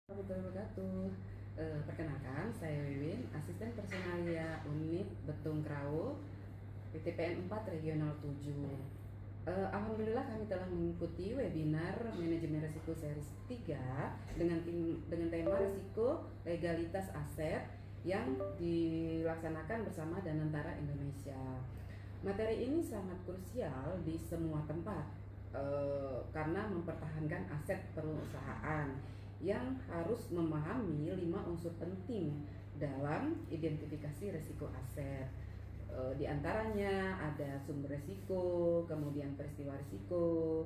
Warahmatullahi wabarakatuh. Perkenalkan, saya Wiwin, asisten personalia unit Betung Krawo, PTPN 4 Regional 7. Alhamdulillah kami telah mengikuti webinar manajemen risiko series 3 dengan tema risiko legalitas aset yang dilaksanakan bersama Danantara Indonesia. Materi ini sangat krusial di semua tempat karena mempertahankan aset perusahaan yang harus memahami 5 unsur penting dalam identifikasi risiko aset. Di antaranya ada sumber risiko, kemudian peristiwa risiko,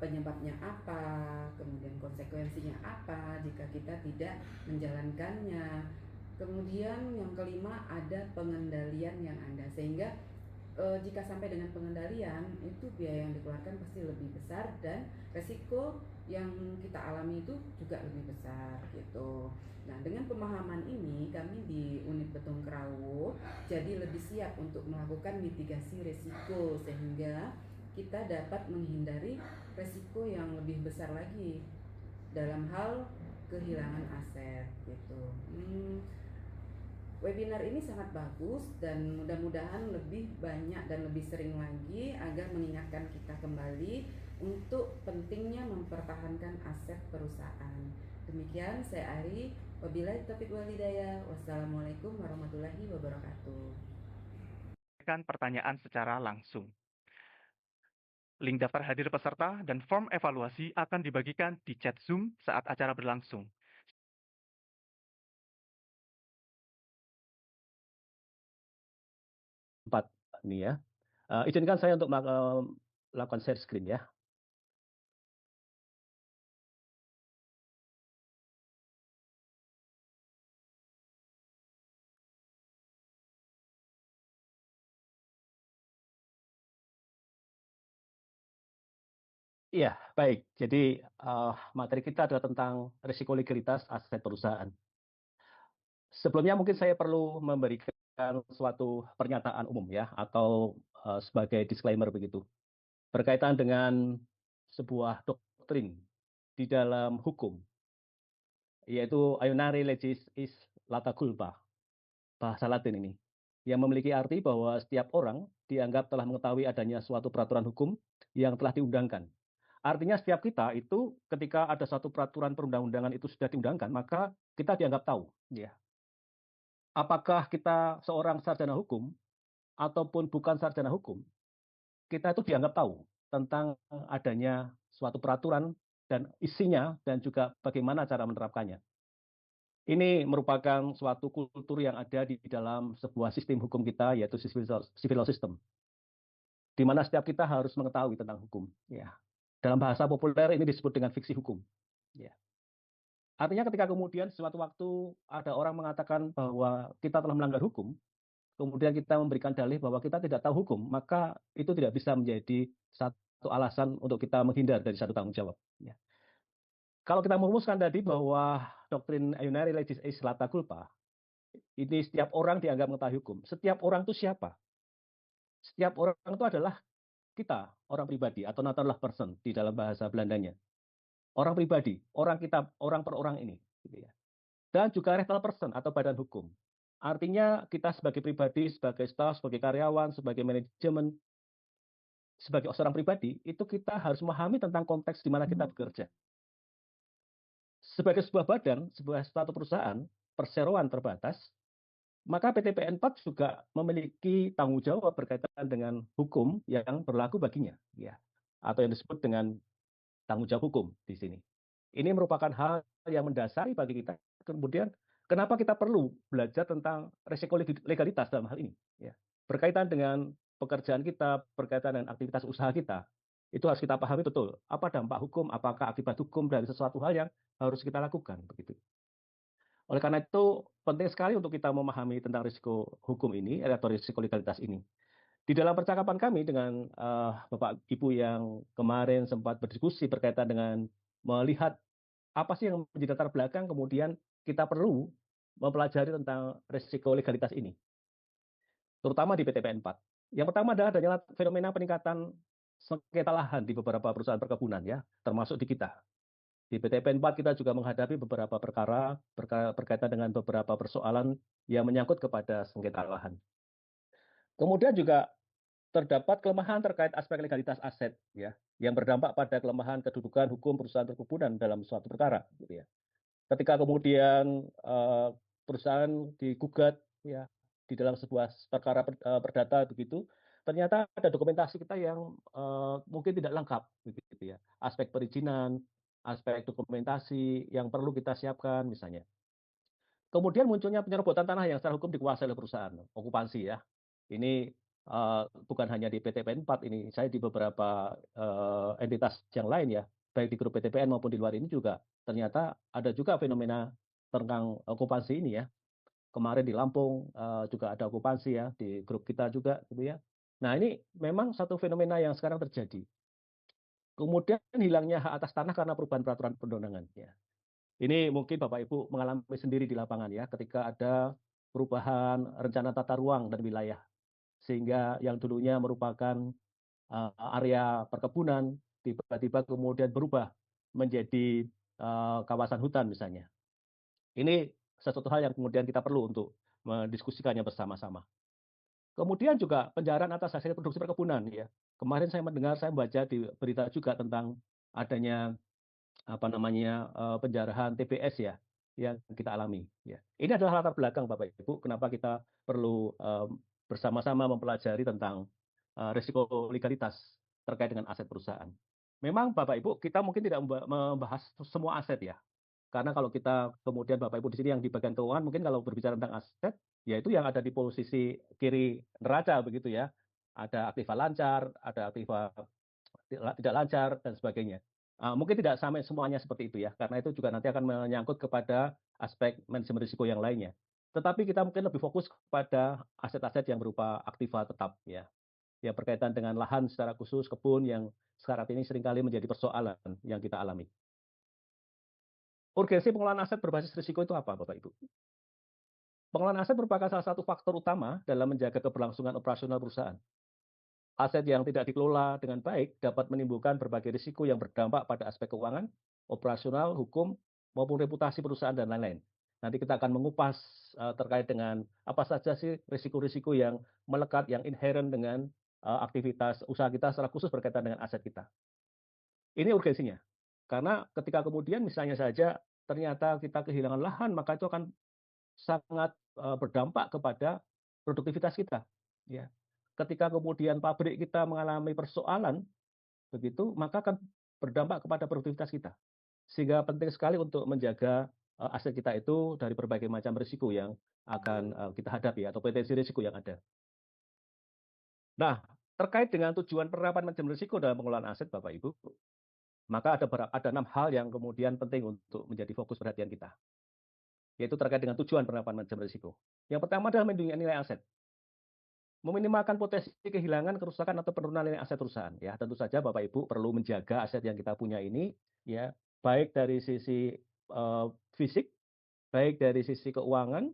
penyebabnya apa, kemudian konsekuensinya apa jika kita tidak menjalankannya. Kemudian yang kelima ada pengendalian yang ada, sehingga jika sampai dengan pengendalian itu biaya yang dikeluarkan pasti lebih besar dan resiko yang kita alami itu juga lebih besar gitu. Nah, dengan pemahaman ini kami di unit Betung Krawo jadi lebih siap untuk melakukan mitigasi resiko sehingga kita dapat menghindari resiko yang lebih besar lagi dalam hal kehilangan aset gitu. Webinar ini sangat bagus dan mudah-mudahan lebih banyak dan lebih sering lagi agar mengingatkan kita kembali untuk pentingnya mempertahankan aset perusahaan. Demikian saya Ari, wabillahi taufiq wal hidayah. Wassalamualaikum warahmatullahi wabarakatuh. Pertanyaan secara langsung. Link daftar hadir peserta dan form evaluasi akan dibagikan di chat Zoom saat acara berlangsung. Empat ini ya. Izinkan saya untuk melakukan share screen ya. Iya, baik. Jadi materi kita adalah tentang risiko legalitas aset perusahaan. Sebelumnya mungkin saya perlu memberikan suatu pernyataan umum ya, atau sebagai disclaimer begitu. Berkaitan dengan sebuah doktrin di dalam hukum, yaitu Ionare legis is lata culpa, bahasa Latin ini, yang memiliki arti bahwa setiap orang dianggap telah mengetahui adanya suatu peraturan hukum yang telah diundangkan. Artinya setiap kita itu ketika ada satu peraturan perundang-undangan itu sudah diundangkan, maka kita dianggap tahu. Ya. Apakah kita seorang sarjana hukum ataupun bukan sarjana hukum, kita itu dianggap tahu tentang adanya suatu peraturan dan isinya dan juga bagaimana cara menerapkannya. Ini merupakan suatu kultur yang ada di dalam sebuah sistem hukum kita, yaitu civil law system, di mana setiap kita harus mengetahui tentang hukum. Ya. Dalam bahasa populer ini disebut dengan fiksi hukum. Ya. Artinya ketika kemudian suatu waktu ada orang mengatakan bahwa kita telah melanggar hukum, kemudian kita memberikan dalih bahwa kita tidak tahu hukum, maka itu tidak bisa menjadi satu alasan untuk kita menghindar dari satu tanggung jawab. Ya. Kalau kita merumuskan tadi bahwa doktrin Ionare legis is lata culpa, ini setiap orang dianggap mengetahui hukum. Setiap orang itu siapa? Setiap orang itu adalah kita, orang pribadi, atau natural person di dalam bahasa Belandanya. Orang pribadi, orang kita, orang per orang ini. Gitu ya. Dan juga retail person atau badan hukum. Artinya kita sebagai pribadi, sebagai staff, sebagai karyawan, sebagai manajemen, sebagai seorang pribadi, itu kita harus memahami tentang konteks di mana kita bekerja. Sebagai sebuah badan, sebuah suatu perusahaan, perseroan terbatas, maka PTPN 4 juga memiliki tanggung jawab berkaitan dengan hukum yang berlaku baginya, ya, atau yang disebut dengan tanggung jawab hukum di sini. Ini merupakan hal yang mendasari bagi kita. Kemudian, kenapa kita perlu belajar tentang risiko legalitas dalam hal ini? Ya. Berkaitan dengan pekerjaan kita, berkaitan dengan aktivitas usaha kita, itu harus kita pahami betul. Apa dampak hukum, apakah akibat hukum dari sesuatu hal yang harus kita lakukan. Begitu. Oleh karena itu, penting sekali untuk kita memahami tentang risiko hukum ini, atau risiko legalitas ini. Di dalam percakapan kami dengan Bapak Ibu yang kemarin sempat berdiskusi berkaitan dengan melihat apa sih yang menjadi latar belakang, kemudian kita perlu mempelajari tentang risiko legalitas ini, terutama di PTPN 4. Yang pertama adalah adanya fenomena peningkatan sengketa lahan di beberapa perusahaan perkebunan, ya, termasuk di kita. Di PTP 4 kita juga menghadapi beberapa perkara berkaitan dengan beberapa persoalan yang menyangkut kepada sengketa lahan. Kemudian juga terdapat kelemahan terkait aspek legalitas aset, ya, yang berdampak pada kelemahan kedudukan hukum perusahaan perkebunan dalam suatu perkara, gitu ya. Ketika kemudian perusahaan digugat, ya, di dalam sebuah perkara perdata begitu, ternyata ada dokumentasi kita yang mungkin tidak lengkap, begitu ya. Aspek perizinan, aspek dokumentasi yang perlu kita siapkan, misalnya. Kemudian munculnya penyerobotan tanah yang secara hukum dikuasai oleh perusahaan, okupansi ya. Ini bukan hanya di PTPN 4 ini, saya di beberapa entitas yang lain ya, baik di grup PTPN maupun di luar ini juga ternyata ada juga fenomena tentang okupansi ini ya. Kemarin di Lampung juga ada okupansi ya, di grup kita juga gitu ya. Nah ini memang satu fenomena yang sekarang terjadi. Kemudian hilangnya hak atas tanah karena perubahan peraturan perundangan ya. Ini mungkin Bapak Ibu mengalami sendiri di lapangan ya, ketika ada perubahan rencana tata ruang dan wilayah, sehingga yang dulunya merupakan area perkebunan tiba-tiba kemudian berubah menjadi kawasan hutan misalnya. Ini sesuatu hal yang kemudian kita perlu untuk mendiskusikannya bersama-sama. Kemudian juga penjarahan atas hasil produksi perkebunan ya. Kemarin saya mendengar, saya membaca di berita juga tentang adanya apa namanya, penjarahan TBS ya, yang kita alami, ya. Ini adalah latar belakang Bapak Ibu, kenapa kita perlu, bersama-sama mempelajari tentang, risiko legalitas terkait dengan aset perusahaan. Memang Bapak Ibu, kita mungkin tidak membahas semua aset ya, karena kalau kita kemudian Bapak Ibu di sini yang di bagian keuangan, mungkin kalau berbicara tentang aset, ya itu yang ada di posisi kiri neraca begitu ya. Ada aktiva lancar, ada aktiva tidak lancar dan sebagainya. Mungkin tidak sampai semuanya seperti itu ya, karena itu juga nanti akan menyangkut kepada aspek manajemen risiko yang lainnya. Tetapi kita mungkin lebih fokus kepada aset-aset yang berupa aktiva tetap ya, yang berkaitan dengan lahan secara khusus, kebun yang sekarang ini seringkali menjadi persoalan yang kita alami. Urgensi pengelolaan aset berbasis risiko itu apa Bapak Ibu? Pengelolaan aset merupakan salah satu faktor utama dalam menjaga keberlangsungan operasional perusahaan. Aset yang tidak dikelola dengan baik dapat menimbulkan berbagai risiko yang berdampak pada aspek keuangan, operasional, hukum, maupun reputasi perusahaan dan lain-lain. Nanti kita akan mengupas terkait dengan apa saja sih risiko-risiko yang melekat, yang inherent dengan aktivitas usaha kita secara khusus berkaitan dengan aset kita. Ini urgensinya. Karena ketika kemudian misalnya saja ternyata kita kehilangan lahan, maka itu akan sangat berdampak kepada produktivitas kita. Ya. Ketika kemudian pabrik kita mengalami persoalan, begitu, maka akan berdampak kepada produktivitas kita. Sehingga penting sekali untuk menjaga aset kita itu dari berbagai macam risiko yang akan kita hadapi atau potensi risiko yang ada. Nah, terkait dengan tujuan penerapan manajemen risiko dalam pengelolaan aset, Bapak Ibu, maka ada 6 hal yang kemudian penting untuk menjadi fokus perhatian kita, yaitu terkait dengan tujuan penerapan manajemen risiko. Yang pertama adalah melindungi nilai aset. Meminimalkan potensi kehilangan, kerusakan, atau penurunan nilai aset perusahaan. Ya, tentu saja Bapak Ibu perlu menjaga aset yang kita punya ini, ya, baik dari sisi fisik, baik dari sisi keuangan,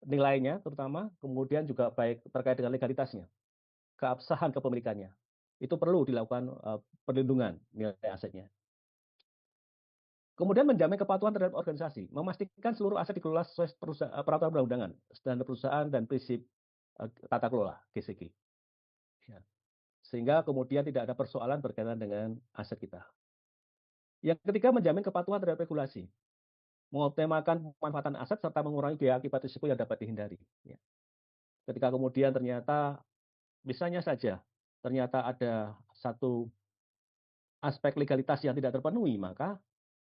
nilainya terutama, kemudian juga baik terkait dengan legalitasnya, keabsahan kepemilikannya. Itu perlu dilakukan perlindungan nilai asetnya. Kemudian menjamin kepatuhan terhadap organisasi, memastikan seluruh aset dikelola sesuai peraturan perundang-undangan, standar perusahaan dan prinsip tata kelola (GCG). Ya. Sehingga kemudian tidak ada persoalan berkaitan dengan aset kita. Yang ketiga, menjamin kepatuhan terhadap regulasi, mengoptimalkan pemanfaatan aset serta mengurangi biaya akibat risiko yang dapat dihindari. Ya. Ketika kemudian ternyata, misalnya saja, ternyata ada satu aspek legalitas yang tidak terpenuhi, maka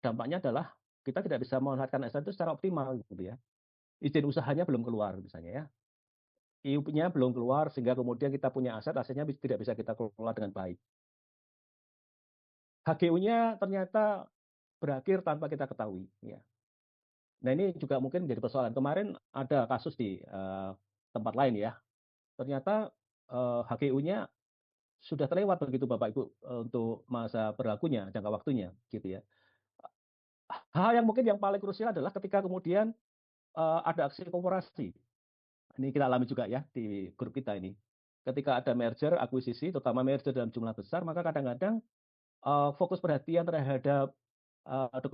dampaknya adalah kita tidak bisa memanfaatkan aset itu secara optimal, gitu ya. Izin usahanya belum keluar, misalnya ya. IUP-nya belum keluar, sehingga kemudian kita punya aset, asetnya tidak bisa kita kelola dengan baik. HGU-nya ternyata berakhir tanpa kita ketahui. Ya. Nah ini juga mungkin menjadi persoalan. Kemarin ada kasus di tempat lain ya. Ternyata HGU-nya sudah terlewat begitu Bapak Ibu untuk masa berlakunya, jangka waktunya, gitu ya. Hal yang mungkin yang paling krusial adalah ketika kemudian ada aksi korporasi. Ini kita alami juga ya di grup kita ini. Ketika ada merger, akuisisi, terutama merger dalam jumlah besar, maka kadang-kadang fokus perhatian terhadap dokumen